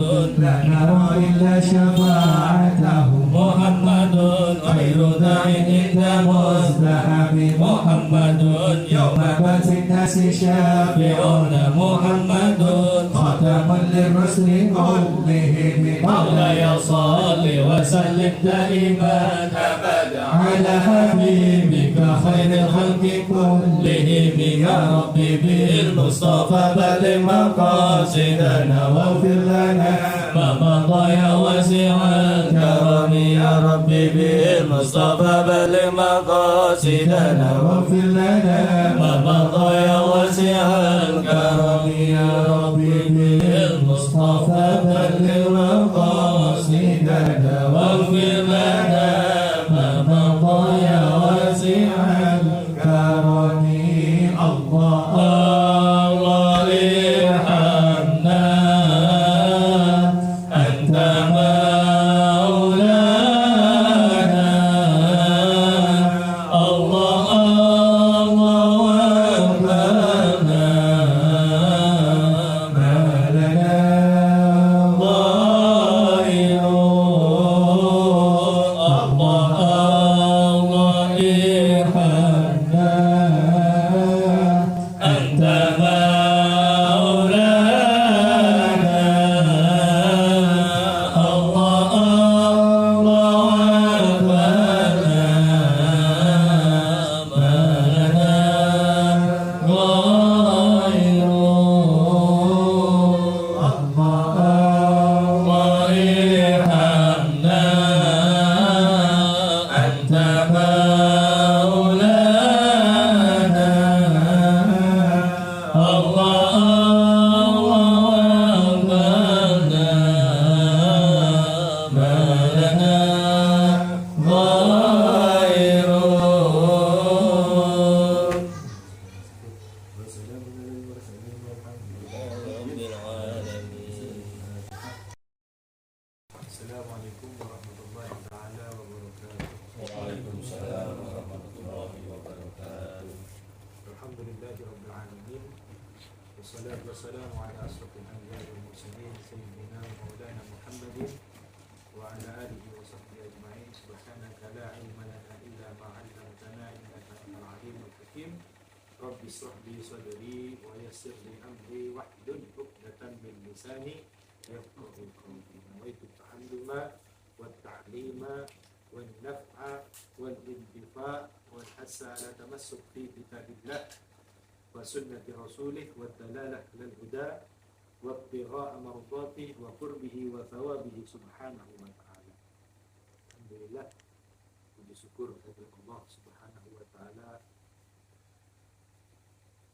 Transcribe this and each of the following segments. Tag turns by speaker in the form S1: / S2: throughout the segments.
S1: لا نرى إلا شفاعته
S2: محمد
S1: خير داع عند مزدحم
S2: محمد
S1: يوم بات الناس شافعون
S2: محمد
S1: خاتم للرسل كلهم
S2: مولاي صل وسلم دائما أبدا
S1: على حبيبك خير الخلق كلهم
S2: يا ربي بالمصطفى بلغ مقاصدنا
S1: واغفر لنا
S2: ما مضى يا واسع الكرم يا ربي بالمصطفى بلغ مقاصدنا
S1: واغفر لنا
S2: ما مضى يا واسع الكرم يا ربي بالمصطفى بلغ مقاصدنا واغفر لنا ما مضى يا واسع
S1: كرم الله
S2: الله ارحمنا أنت مولانا الله أكبرنا ما لنا غير الله ارحمنا أنت مولانا الله أكبرنا ما لنا غير الله ارحمنا أنت مولانا الله أكبرنا ما لنا غيره رب العالمين.
S3: Assalamualaikum warahmatullahi taala wabarakatuh.
S2: Waalaikumsalam warahmatullahi wabarakatuh.
S3: Alhamdulillahi rabbil alamin. Wassalatu wassalamu ala asrofil anbiya'i wal mursalin sayyidina wa maulana Muhammadin wa ala alihi wa sahbihi ajma'in. Subhanaka la ilma lana illa ma 'allamtana innaka antal alimul hakim. Rabbi ishrah li sadri wa yassir li amri wahlul 'uqdatam min lisani yafqahu qawli. Nawaitu ta'alluma wat ta'lima wan naf'a wal intifa' wal hasa ala tamassuk fi kitabillah wa sunnati rasulih wa dalalah lal huda wa ibtigha'a mardatihi wa qurbihi wa thawabihi subhanahu wa ta'ala. Alhamdulillah, puji syukur kepada Allah subhanahu wa ta'ala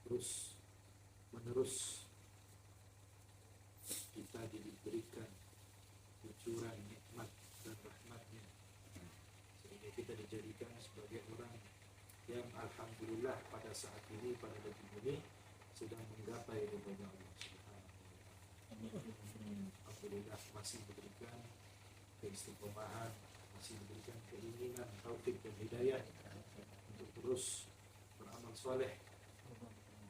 S3: terus menerus kita diberikan cucuran nikmat dan rahmatnya sehingga kita dijadikan sebagai orang yang alhamdulillah pada saat ini, pada detik ini sedang menggapai ridha Allah subhanahu wa ta'ala. Alhamdulillah masih diberikan keistiqomahan, masih diberikan keinginan, taufik dan hidayah untuk terus beramal soleh,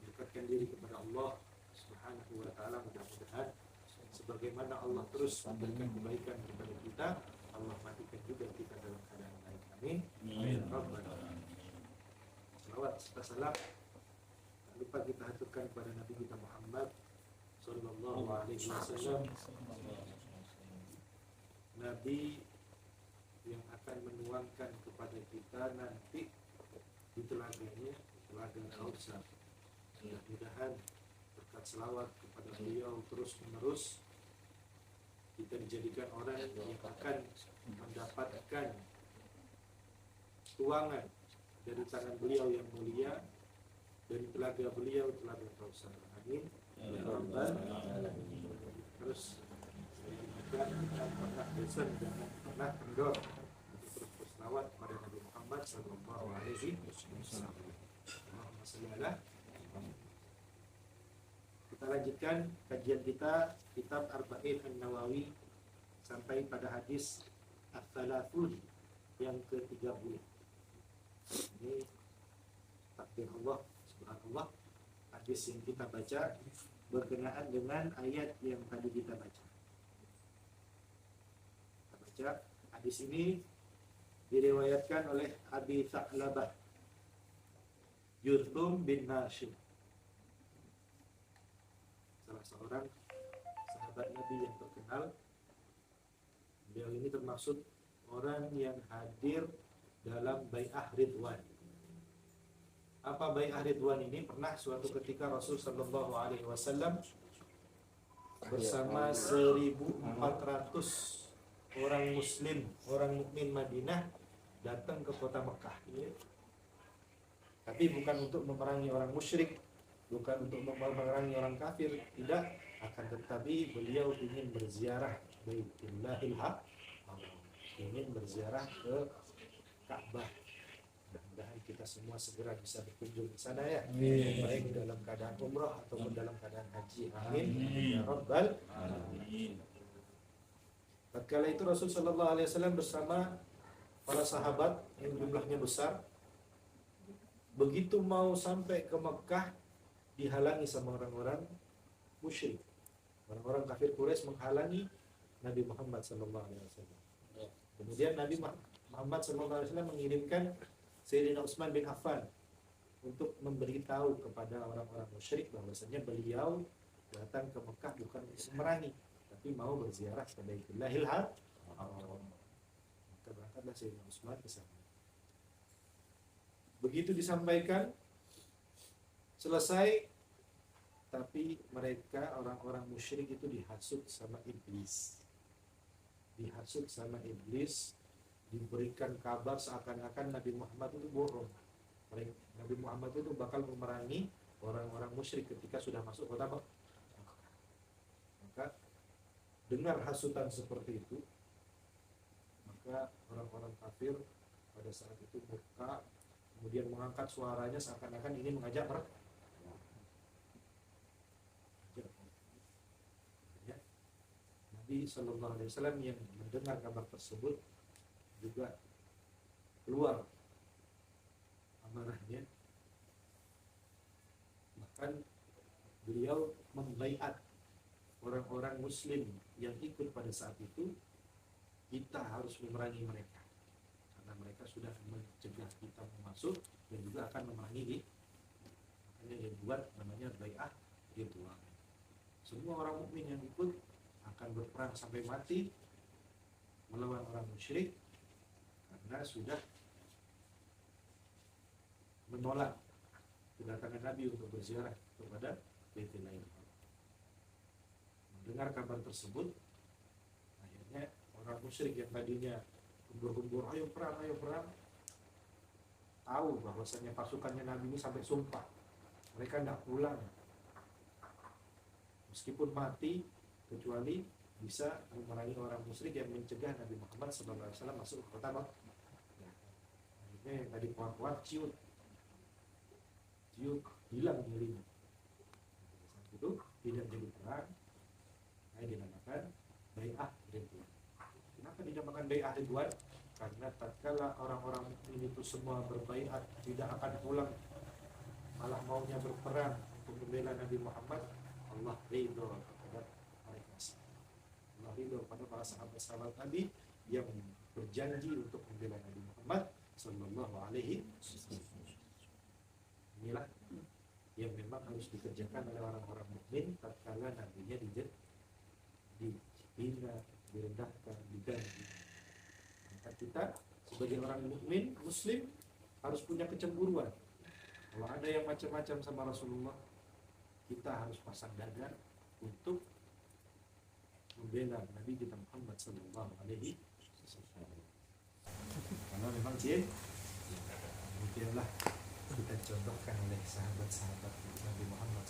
S3: mendekatkan diri kepada Allah subhanahu wa ta'ala. Mudah-mudahan sebagaimana Allah terus memberikan kebaikan kepada kita, Allah matikan juga kita dalam keadaan baik. Amin. Amin. Salawat serta salam tak lupa kita haturkan kepada Nabi kita Muhammad sallallahu alaihi wasallam, Nabi yang akan menuangkan kepada kita nanti di telaganya, telaga Kautsar. Mudah-mudahan berkat selawat kepada beliau terus menerus kita dijadikan orang yang akan mendapatkan tuangan dari tangan beliau yang mulia, dari telaga beliau, telaga Kautsar. Amin ya rabbal alamin. Terus kita pernah bosan dan pernah kendor untuk terus berselawat kepada Nabi Muhammad sallallahu alaihi wasallam. Allahumma shalli ala. Kita lanjutkan kajian kita kitab Arba'in An-Nawawi sampai pada hadis Ats-Tsalathun yang ke-30. Ini takdir Allah subhanallah. Hadis yang kita baca berkenaan dengan ayat yang tadi kita baca. Ya, hadis ini diriwayatkan oleh Abi Tha'labah Jurthum bin Nashid, salah seorang sahabat Nabi yang terkenal. Beliau ini termasuk orang yang hadir dalam Bai'ah Ridwan. Apa Bai'ah Ridwan ini? Pernah suatu ketika Rasul sallallahu alaihi wasallam bersama 1.400 orang muslim, orang mukmin Madinah datang ke kota Mekah. Tapi bukan untuk memerangi orang musyrik, bukan untuk memerangi orang kafir, tidak. Akan tetapi beliau ingin berziarah Baitullahil Haram, ingin berziarah ke Ka'bah. Mudah-mudahan kita semua segera bisa berkunjung ke sana ya, baik dalam keadaan umrah ataupun dalam keadaan haji. Amin ya rabbal alamin. Tatkala itu Rasul sallallahu alaihi wasallam bersama para sahabat yang jumlahnya besar, begitu mau sampai ke Mekah dihalangi sama orang-orang musyrik. Orang-orang kafir Quraisy menghalangi Nabi Muhammad sallallahu alaihi wasallam. Kemudian Nabi Muhammad sallallahu alaihi wasallam mengirimkan Sayyidina Utsman bin Affan untuk memberitahu kepada orang-orang musyrik bahwasanya beliau datang ke Mekah bukan untuk memerangi, tapi mau berziarah ke Baitullahil Haram. Maka berangkatlah Sayyidina Utsman ke sana. Begitu disampaikan, selesai, tapi mereka orang-orang musyrik itu dihasut sama iblis. Dihasut sama iblis, diberikan kabar seakan-akan Nabi Muhammad itu bohong. Nabi Muhammad itu bakal memerangi orang-orang musyrik ketika sudah masuk kota Mekah. Maka dengar hasutan seperti itu, maka orang-orang kafir pada saat itu murka, kemudian mengangkat suaranya seakan-akan ini mengajak mereka. Nabi Shallallahu Alaihi Wasallam yang mendengar kabar tersebut juga keluar amarahnya, bahkan beliau membaiat orang-orang muslim yang ikut pada saat itu, kita harus memerangi mereka karena mereka sudah mencegah kita masuk dan juga akan memerangi kita. Makanya dia buat namanya bai'ah ridwan. Semua orang mukmin yang ikut akan berperang sampai mati melawan orang musyrik karena sudah menolak kedatangan Nabi untuk berziarah kepada Baitullahil Haram. Mendengar kabar tersebut, akhirnya orang musyrik yang tadinya gembur-gembur ayo perang, tahu bahwasanya pasukannya Nabi ini sampai sumpah mereka tidak pulang meskipun mati, kecuali bisa memerangi orang musyrik yang mencegah Nabi Muhammad SAW masuk ke kota Mekah. Akhirnya yang tadi kuat-kuat ciut hilang dirinya. Saat itu tidak jadi perang, dinamakan bai'ah ridwan. Kenapa dinamakan bai'ah ridwan? Karena tatkala orang-orang mukmin itu semua berbaiat tidak akan pulang, malah maunya berperang untuk membela Nabi Muhammad, Allah ridho kepada mereka. Allah ridho kepada para sahabat-sahabat Nabi yang berjanji untuk membela Nabi Muhammad sallallahu alaihi wasallam. Inilah yang memang harus dikerjakan oleh orang-orang mukmin tatkala nabinya dihina, direndahkan, diganti. Maka kita sebagai orang mukmin muslim harus punya kecemburuan. Kalau ada yang macam-macam sama Rasulullah, kita harus pasang dada untuk membela Nabi kita Muhammad sallallahu alaihi wasallam. Karena memang demikianlah kita contohkan oleh sahabat-sahabat Nabi Muhammad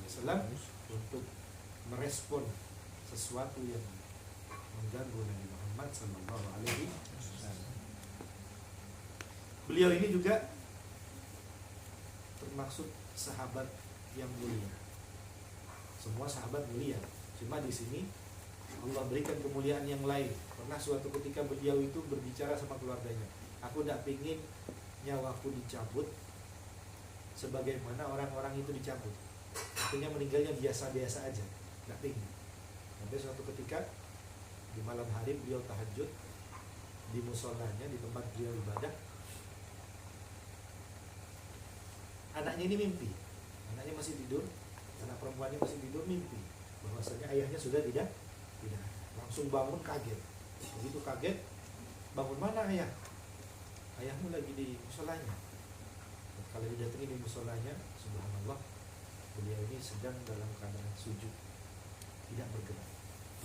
S3: SAW untuk merespon sesuatu yang mengganggu Nabi Muhammad SAW. Beliau ini juga termasuk sahabat yang mulia. Semua sahabat mulia, cuma di sini Allah berikan kemuliaan yang lain. Pernah suatu ketika beliau itu berbicara sama keluarganya, aku tidak ingin nyawaku dicabut sebagaimana orang-orang itu dicabut. Artinya meninggalnya biasa-biasa aja, tidak ingin. Sampai suatu ketika di malam hari beliau tahajud, di musolanya, di tempat beliau ibadah. Anaknya ini mimpi, anaknya masih tidur, anak perempuannya masih tidur, mimpi bahwasanya ayahnya sudah tidak langsung bangun kaget. Begitu kaget, bangun, mana ayah? Ayahmu lagi di musolanya. Kalau didatangi di musolanya, subhanallah, beliau ini sedang dalam keadaan sujud, tidak bergerak.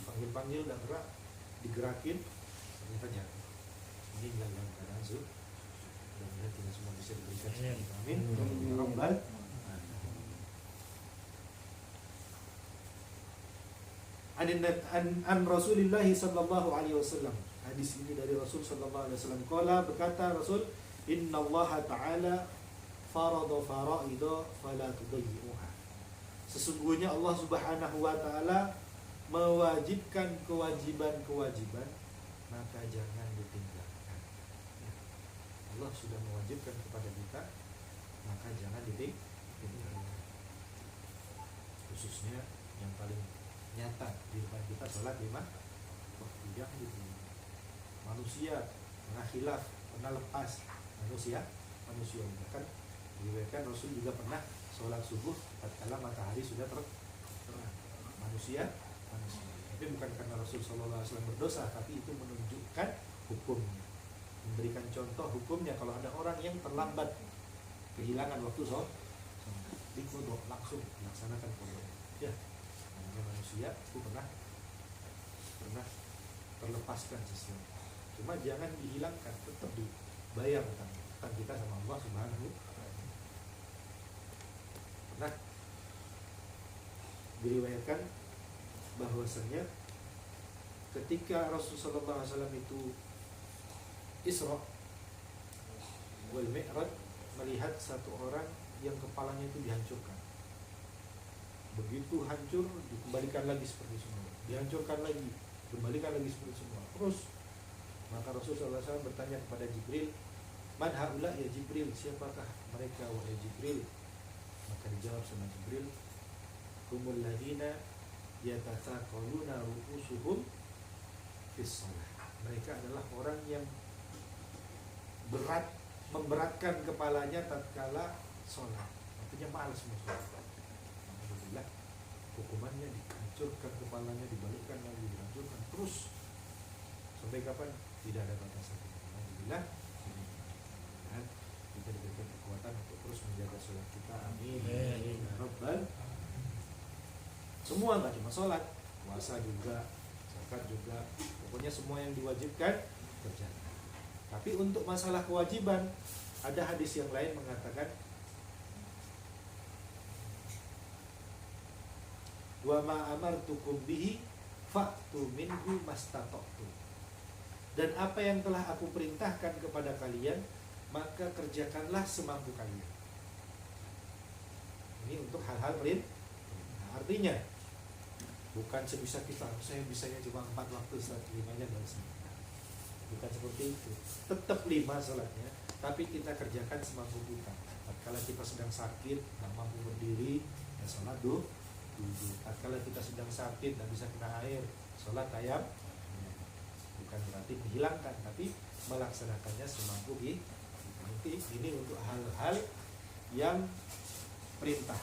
S3: Dipanggil-panggil dan gerak, digerakin, ternyata jatuh. Ini dalam keadaan sujud. Mudah-mudahan kita semua bisa diberikan seperti itu. Amin. Ya Rabbal an Rasulillah sallallahu alaihi wasallam. Hadis ini dari Rasul sallallahu alaihi wasallam. Qala, berkata Rasul, innallaha ta'ala farada faraida fala tudayyi'uha. Sesungguhnya Allah Subhanahu wa taala mewajibkan kewajiban-kewajiban, maka jangan ditinggalkan. Allah sudah mewajibkan kepada kita, maka jangan ditinggalkan. Khususnya yang paling nyata di depan kita, sholat 5 waktu. Jangan ditinggalkan. Manusia pernah khilaf, pernah lepas, manusia bahkan diriwayatkan Rasul juga pernah sholat subuh tatkala matahari sudah terang. Manusia. Tapi bukan karena Rasul SAW berdosa, tapi itu menunjukkan hukumnya, memberikan contoh hukumnya. Kalau ada orang yang terlambat, kehilangan waktu sholat, dikodok, langsung laksanakan kodok. Ya, namanya manusia itu pernah terlepaskan sesuatu. Cuma jangan dihilangkan, tetap dibayar utang kita sama Allah Subhanahu. Pernah diriwayatkan bahwasanya ketika Rasulullah SAW itu Isra wal Mi'raj, melihat satu orang yang kepalanya itu dihancurkan. Begitu hancur, dikembalikan lagi seperti semula, dihancurkan lagi, kembalikan lagi seperti semula, terus. Maka Rasulullah SAW bertanya kepada Jibril, man haula ya Jibril, siapakah mereka wahai Jibril? Maka dijawab sama Jibril, humul ladina yatathaqaluna ru'usuhum fis shalah. Mereka adalah orang yang memberatkan kepalanya tatkala sholat, artinya malas mau sholat. Alhamdulillah, hukumannya dihancurkan kepalanya, dibalikkan lagi, dihancurkan terus sampai kapan? Tidak ada batasan. Alhamdulillah, dan kita diberikan kekuatan untuk terus menjaga sholat kita. Amin. Amin. Ya Rabbal. Semua, nggak cuma sholat, puasa juga, zakat juga, pokoknya semua yang diwajibkan kerjakan. Tapi untuk masalah kewajiban, ada hadis yang lain mengatakan, wa ma amartukum bihi fa'tu minhu mastata'tu. Dan apa yang telah aku perintahkan kepada kalian, maka kerjakanlah semampu kalian. Ini untuk hal-hal perintah. Artinya bukan sebisa kita, saya bisanya cuma 4 waktu, saat 5-nya nggak bisa. Bukan seperti itu. Tetap 5 sholatnya, tapi kita kerjakan semampu kita. Kalau kita sedang sakit, nggak mampu berdiri, ya sholat duduk. Kalau kita sedang sakit, nggak bisa kena air, sholat tayam. Bukan berarti menghilangkan, tapi melaksanakannya semampu kita. Ini untuk hal-hal yang perintah.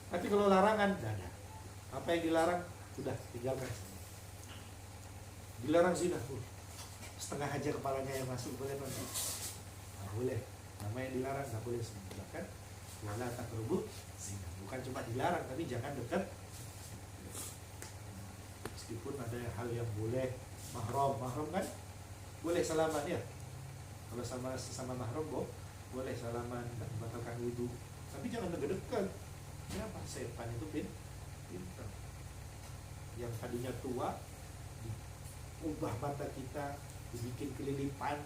S3: Tapi kalau larangan, tidak ada. Apa yang dilarang, sudah tinggalkan. Dilarang zina, setengah aja kepalanya yang masuk, boleh nanti? Nah, boleh. Namanya dilarang, nggak boleh sebutkan. Wala taqrabu zina. Bukan cuma dilarang, tapi jangan dekat. Meskipun ada hal yang boleh, mahram kan boleh salaman ya. Kalau sama sesama mahram boleh salaman dan membatalkan wudu. Tapi jangan dekat-dekat. Kenapa? Setan itu pintar. Yang tadinya tua, diubah mata kita, dibikin kelilipan,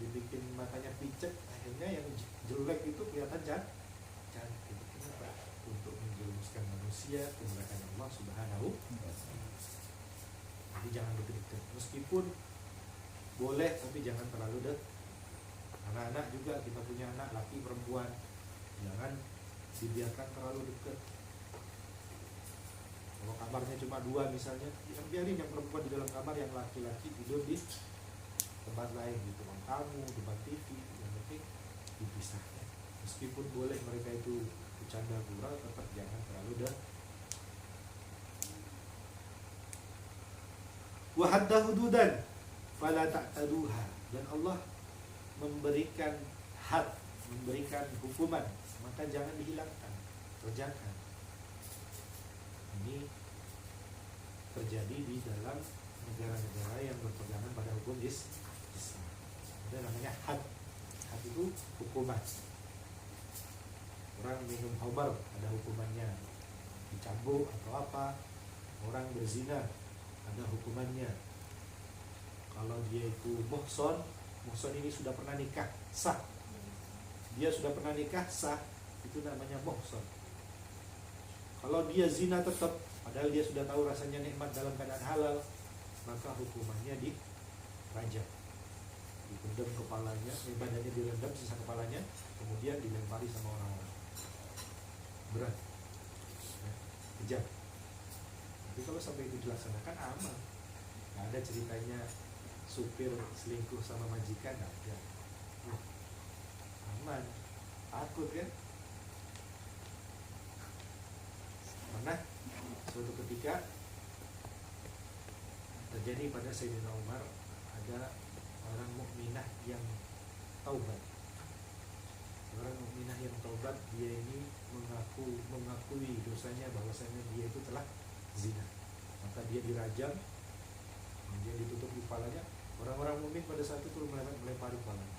S3: dibikin matanya picek, akhirnya yang jelek itu kelihatan cantik. Kenapa? Untuk menjerumuskan manusia ke neraka Allah Subhanahu wa Ta'ala. Jadi jangan dekat-dekat. Meskipun boleh, tapi jangan terlalu dekat. Anak-anak juga, kita punya anak laki perempuan, jangan dibiarkan terlalu dekat. Kalau kamarnya cuma 2 misalnya, yang biarin yang perempuan di dalam kamar, yang laki-laki tidur di tempat lain, di ruang tamu, depan TV, yang penting dipisahkan. Meskipun boleh mereka itu bercanda gurau, tetap jangan terlalu dah. Wa hadda hududan fala ta'taduha, dan Allah memberikan had, memberikan hukuman, maka jangan dihilangkan, kerjakan. Ini terjadi di dalam negara-negara yang berpegangan pada hukum Islam. Ada namanya had. Had itu hukuman. Orang minum khamar ada hukumannya, dicambuk atau apa. Orang berzina ada hukumannya. Kalau dia itu muhson, muhson ini sudah pernah nikah sah, dia sudah pernah nikah sah, itu namanya muhson. Kalau dia zina tetap, padahal dia sudah tahu rasanya nikmat dalam keadaan halal, maka hukumannya dirajam, dipendam kepalanya, badannya direndam sisa kepalanya, kemudian dilempari sama orang-orang. Berat, ya, kejam. Tapi kalau sampai itu dilaksanakan aman, nggak ada ceritanya supir selingkuh sama majikan, nggak ada. Aman, takut kan? Pernah suatu ketika terjadi pada Sayyidina Umar, ada orang mukminah yang taubat. Orang mukminah yang taubat, dia ini mengakui dosanya, bahwasanya dia itu telah zina. Maka dia dirajam, kemudian ditutup kepalanya. Orang-orang mukmin pada saat itu melempari kepalanya.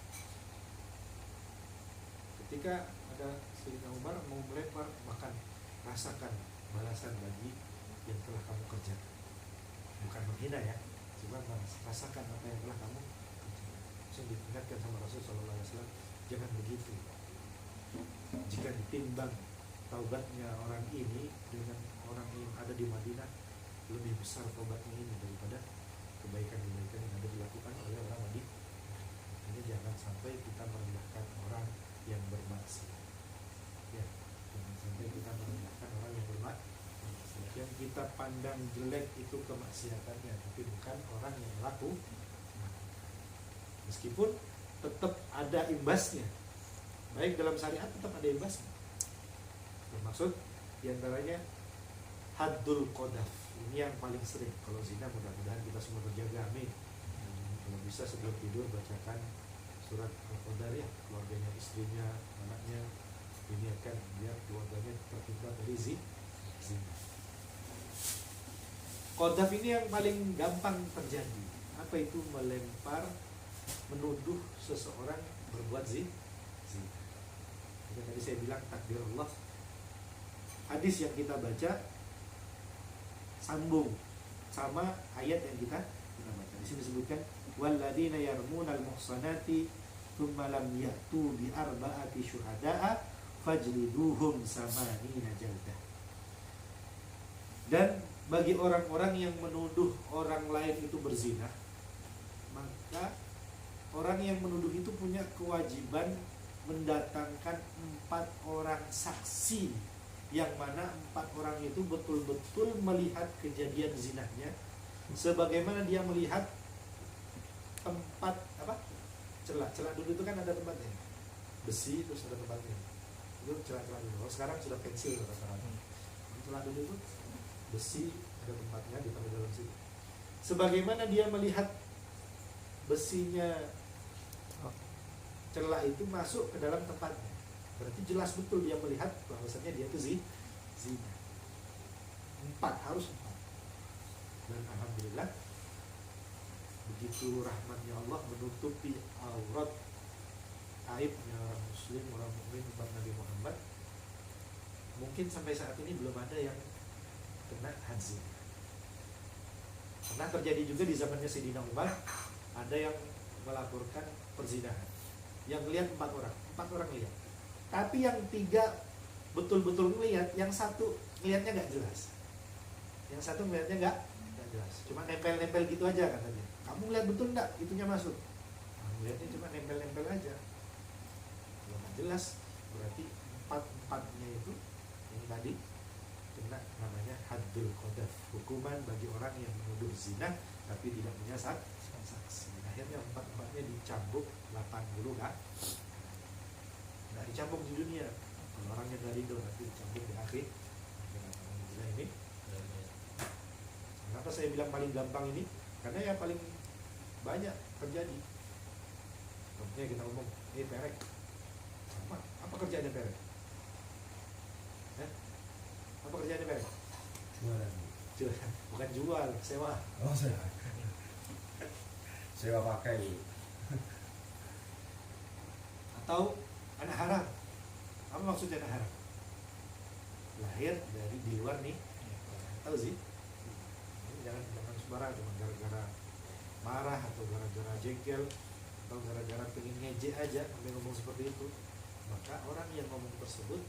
S3: Ketika ada Sayyidina Umar mau melempar, makan, rasakan balasan bagi yang telah kamu kerjakan. Bukan menghina ya, cuma rasakan apa yang telah kamu kerjakan. Saya diingatkan sama Rasul Sallallahu Alaihi Wasallam, jangan begitu. Jika ditimbang taubatnya orang ini dengan orang yang ada di Madinah, lebih besar taubatnya ini daripada kebaikan-kebaikan yang ada dilakukan oleh orang Madinah. Ini jangan sampai kita merendahkan orang yang bermaksiat. Ya, jangan sampai kita merendahkan orang yang bermaksiat. Yang kita pandang jelek itu kemaksiatannya, tapi bukan orang yang laku. Meskipun tetap ada imbasnya, baik dalam syariat tetap ada imbasnya. Termaksud diantaranya haddul qadhaf. Ini yang paling sering. Kalau zina, mudah-mudahan kita semua terjaga, amin. Kalau bisa sebelum tidur bacakan surat Al-Qadar ya, keluarganya, istrinya, anaknya, ini akan biar keluarganya terhindar dari zina. Qadhaf ini yang paling gampang terjadi. Apa itu? Melempar, menuduh seseorang berbuat zina. Jadi tadi saya bilang takdir Allah. Hadis yang kita baca sambung sama ayat yang kita baca. Di sini disebutkan walladzina yarmunal muhsanati tsumma lam ya'tu bi arba'ati syuhada'a fajliduhum samanina jaldah. Dan bagi orang-orang yang menuduh orang lain itu berzina, maka orang yang menuduh itu punya kewajiban mendatangkan 4 orang saksi, yang mana 4 orang itu betul-betul melihat kejadian zinahnya, sebagaimana dia melihat tempat celah dulu itu kan ada tempatnya, besi terus ada tempatnya, itu celah dulu. Sekarang sudah pensil rata-rata. Celah dulu itu besi, ada tempatnya, ditaruh dalam situ. Sebagaimana dia melihat besinya, celah itu masuk ke dalam tempatnya, berarti jelas betul dia melihat bahwasanya dia itu zina. 4 harus 4. Dan alhamdulillah begitu rahmatnya Allah menutupi aurat aibnya orang muslim, orang mukmin umat Nabi Muhammad. Mungkin sampai saat ini belum ada yang kena had zina. Pernah terjadi juga di zamannya Sayyidina Umar, ada yang melaporkan perzinahan, yang lihat 4 orang lihat. Tapi yang 3 betul-betul melihat, yang 1 melihatnya nggak jelas. Yang 1 melihatnya nggak jelas, cuma nempel-nempel gitu aja katanya. Kamu lihat betul nggak itunya masuk? Nah, melihatnya cuma nempel-nempel aja. Kalau nggak jelas, berarti 4-4-nya itu yang tadi kena namanya haddul qadhaf, hukuman bagi orang yang menuduh zina tapi tidak punya saksi. Akhirnya 4-4-nya dicambuk 80 kan. Nggak dicambuk di dunia. Kalau orangnya dari itu nanti dicambuk di akhir. Ini. Kenapa saya bilang paling gampang ini? Karena yang paling banyak terjadi. Contohnya kita ngomong, perek. Sama. Apa kerjaannya perek? Apa kerjaannya perek? Jualan. Bukan jual, sewa.
S4: Oh, sewa pakai.
S3: Atau anak haram. Apa maksudnya anak haram? Lahir dari di luar nih. Tahu sih? Jangan sembarang, cuma gara-gara marah atau gara-gara jengkel atau gara-gara pengen ngejek aja sampai ngomong seperti itu. Maka orang yang ngomong tersebut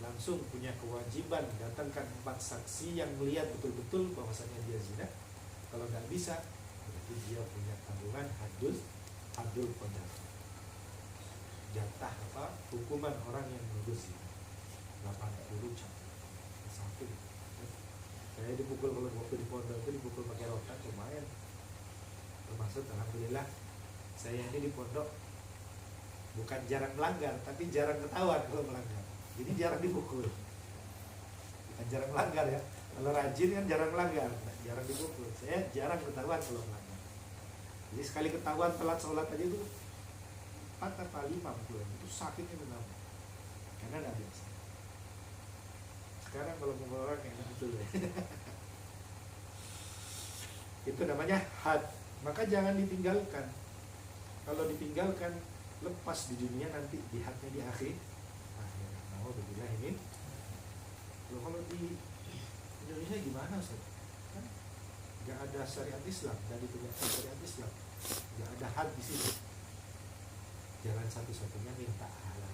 S3: langsung punya kewajiban datangkan 4 saksi yang melihat betul-betul bahwasanya dia zina. Kalau nggak bisa, berarti dia punya tanggungan haddul qadhaf. Jatah hukuman orang yang menuduh zina 80 jam. Sampai saya dipukul kalau waktu di pondok itu dipukul pakai rotan lumayan. Termasuk alhamdulillah saya ini di pondok bukan jarang melanggar, tapi jarang ketahuan kalau melanggar. Jadi jarang dipukul. Bukan jarang melanggar ya. Kalau rajin kan jarang melanggar, jarang dipukul. Saya jarang ketahuan kalau melanggar. Jadi sekali ketahuan telat sholat aja itu 4 apa 5 pukulan. Itu sakitnya benar. Karena nggak biasa. Sekarang kalau mukul orang enak betul ya. Itu namanya had. Maka jangan ditinggalkan. Kalau ditinggalkan lepas di dunia, nanti di hadnya di akhir. Alhamdulillah ini. Kalau di Indonesia gimana Ustaz? Kan nggak ada syariat Islam, dari tegakkan syariat Islam, nggak ada had di sini. Jalan satu-satunya minta halal.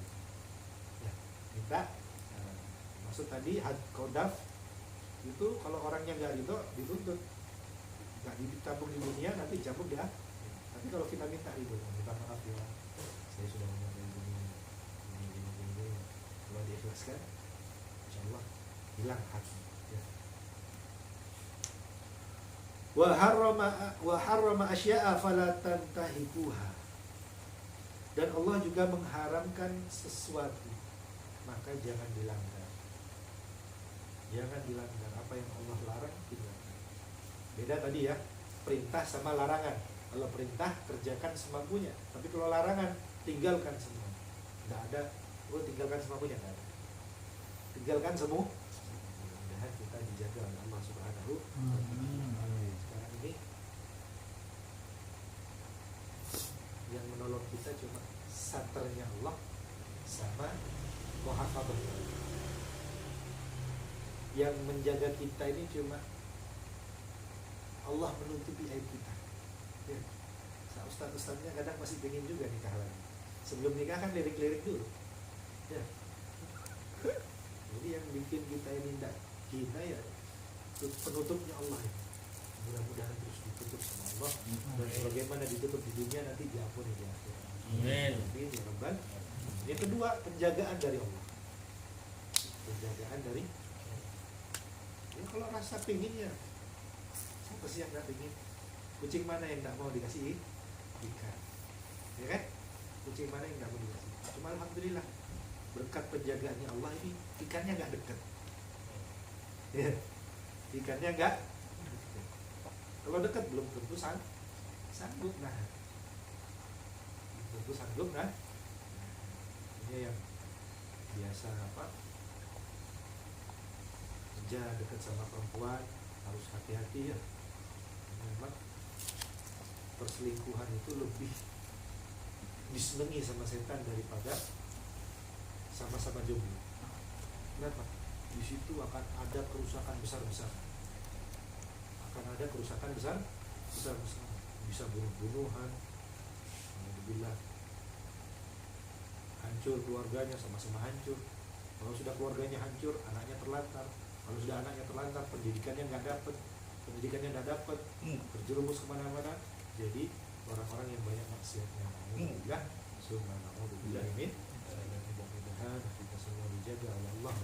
S3: Ya, minta. Maksud tadi had qadhaf itu kalau orangnya nggak ridho dituntut, nggak dicambuk di dunia, nanti cambuk dia. Tapi kalau kita minta ridho, minta maaf ya, saya sudah ngomong ini, kalau diikhlaskan, insya Allah hilang hati. Ya. Wa harrama asya'a fala tantahikuha. Dan Allah juga mengharamkan sesuatu, maka jangan dilanggar. Jangan dilanggar apa yang Allah larang, tinggalkan. Beda tadi ya, perintah sama larangan. Kalau perintah kerjakan semampunya, tapi kalau larangan tinggalkan semua. Nggak ada, tinggalkan semampunya, nggak ada. Tinggalkan semua. Mudah-mudahan kita dijaga oleh Allah Subhanahu wa Ta'ala. Sekarang ini yang menolong kita cuma saternya Allah sama muhafadzah. Yang menjaga kita ini cuma Allah menutupi aib kita. Ya. Ustaz-ustaznya kadang masih pengen juga nikah lagi. Sebelum nikah kan lirik-lirik dulu. Ya. Jadi yang bikin kita ini tidak kita ya penutupnya Allah ya. Mudah-mudahan terus ditutup sama Allah. Dan bagaimana ditutup di dunia nanti diampuni di akhirat.
S2: Amin.
S3: Amin ya Rabbal. Yang kedua, penjagaan dari Allah. Penjagaan dari ya, kalau rasa pinginnya, siapa sih yang nggak pingin? Kucing mana yang nggak mau dikasih ikan? Ya kan? Kucing mana yang nggak mau dikasih? Cuma alhamdulillah berkat penjagaannya Allah ini ikannya nggak dekat. Ya, ikannya nggak dekat. Kalau dekat belum tentu sanggup nah. Tentu sanggup nah. Ini yang biasa kerja dekat sama perempuan harus hati-hati ya. Memang perselingkuhan itu lebih disenangi sama setan daripada sama-sama jomblo. Kenapa? Di situ akan ada kerusakan besar-besar. Akan ada kerusakan besar-besar. Bisa bunuh-bunuhan. Alhamdulillah. Hancur keluarganya, sama-sama hancur. Kalau sudah keluarganya hancur, anaknya terlantar. Kalau sudah anaknya terlantar, pendidikannya nggak dapat, terjerumus kemana-mana. Jadi orang-orang yang banyak maksiatnya. Alhamdulillah, alhamdulillah ini. Mudah-mudahan kita semua dijaga oleh Allah.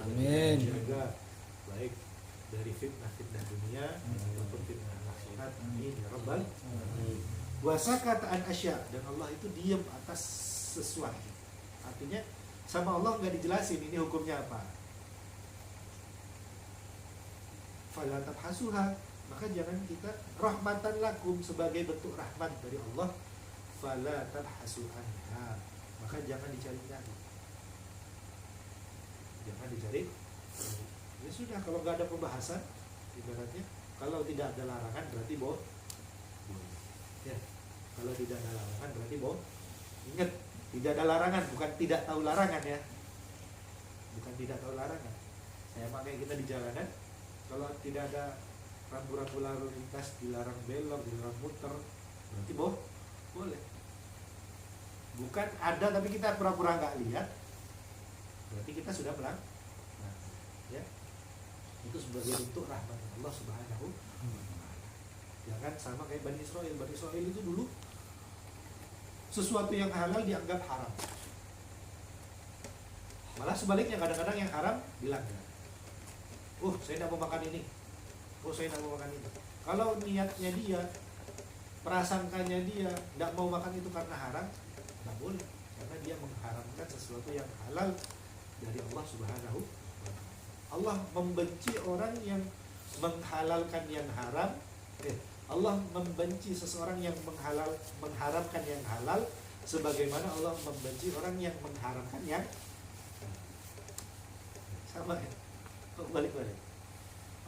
S2: Amin.
S3: Dijaga baik dari fitnah-fitnah dunia maupun fitnah akhirat. Amin ya rabbal alamin. Wa sakata an asya, dan Allah itu diam atas sesuatu. Artinya sama Allah nggak dijelasin ini hukumnya apa. Fala tabhasuha, maka jangan kita rahmatan lakum, sebagai bentuk rahmat dari Allah. Fala tabhasu anha, maka jangan dicari-cari. Jangan dicari. Ya sudah, kalau nggak ada pembahasan, ibaratnya kalau tidak ada larangan berarti boleh. Ya, kalau tidak ada larangan berarti boleh. Ingat, tidak ada larangan, bukan tidak tahu larangan ya. Bukan tidak tahu larangan. Saya pakai kita di jalanan, kalau tidak ada rambu-rambu lalu lintas, dilarang belok, dilarang muter, berarti boleh. Bukan ada tapi kita pura-pura nggak lihat, berarti kita sudah melanggar. Nah, ya, itu sebagai bentuk rahmat Allah Subhanahu wa Ta'ala. Jangan sama kayak Bani Israel. Bani Israel itu dulu sesuatu yang halal dianggap haram. Malah sebaliknya, kadang-kadang yang haram dilanggar. Saya tidak mau makan ini. Saya tidak mau makan itu. Kalau niatnya dia, prasangkanya dia tidak mau makan itu karena haram, tidak boleh. Karena dia mengharamkan sesuatu yang halal dari Allah Subhanahu wa Ta'ala. Allah membenci orang yang menghalalkan yang haram. Allah membenci seseorang yang mengharamkan yang halal, sebagaimana Allah membenci orang yang mengharamkan yang sama ya. Balik-balik.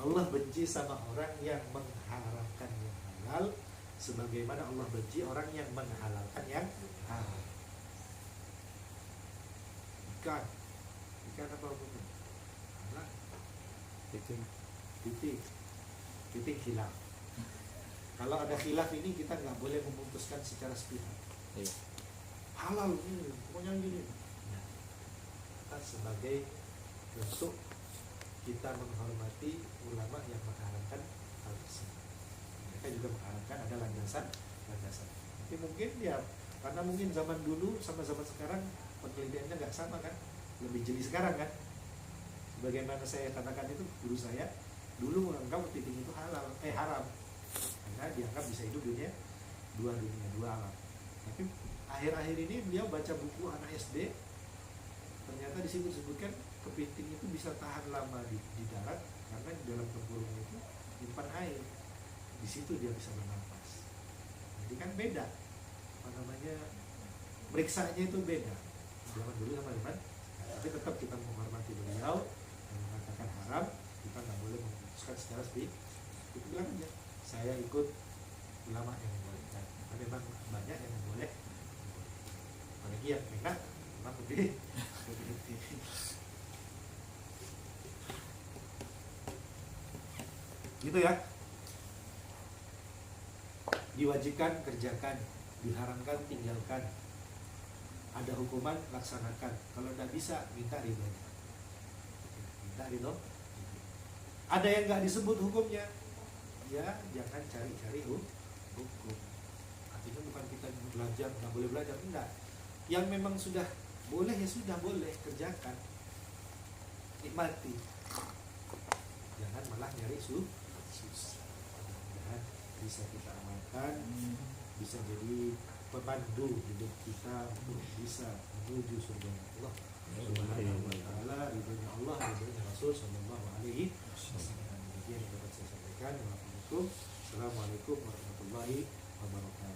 S3: Allah benci sama orang yang mengharamkan yang halal, sebagaimana Allah benci orang yang menghalalkan yang haram. Ikan apa hukumnya? Halal. Titik khilaf. Kalau ada khilaf ini kita nggak boleh memutuskan secara sepihak. Halal ini, pokoknya gini. Nah, kita sebagai bentuk kita menghormati ulama yang mengharamkan hal tersebut. Mereka juga mengharamkan ada landasan. Tapi mungkin ya, karena mungkin zaman dulu sama zaman sekarang penelitiannya nggak sama kan, lebih jeli sekarang kan. Sebagaimana saya katakan itu, guru saya dulu menganggap kepiting itu haram, karena dianggap bisa hidup dua alam. Tapi akhir-akhir ini beliau baca buku anak SD, ternyata di situ disebutkan kepiting itu bisa tahan lama di darat karena di dalam tempurung itu nyimpan air. Di situ dia bisa bernafas. Jadi kan beda, meriksanya itu beda. Zaman dulu sama zaman, tapi tetap kita menghormati beliau yang mengatakan haram, kita nggak boleh memutuskan secara sepihak. Itu bilang aja, saya ikut ulama yang membolehkan. Tapi memang banyak yang boleh. Apalagi yang enak, memang lebih. Gitu ya. Diwajibkan kerjakan, diharamkan tinggalkan. Ada hukuman laksanakan. Kalau tidak bisa, minta ridhonya. Minta ridho. Ada yang nggak disebut hukumnya, ya jangan cari-cari hukum. Artinya bukan kita belajar nggak boleh belajar, enggak. Yang memang sudah boleh ya sudah boleh, kerjakan, nikmati. Jangan malah nyari susah. Mudah-mudahan bisa kita amalkan, bisa jadi pemandu hidup kita untuk bisa menuju surga Allah Subhanahu wa Ta'ala, ridhonya Allah, ridhonya Rasul Sallallahu Alaihi Wasallam. Demikian yang dapat saya sampaikan. Assalamualaikum warahmatullahi wabarakatuh.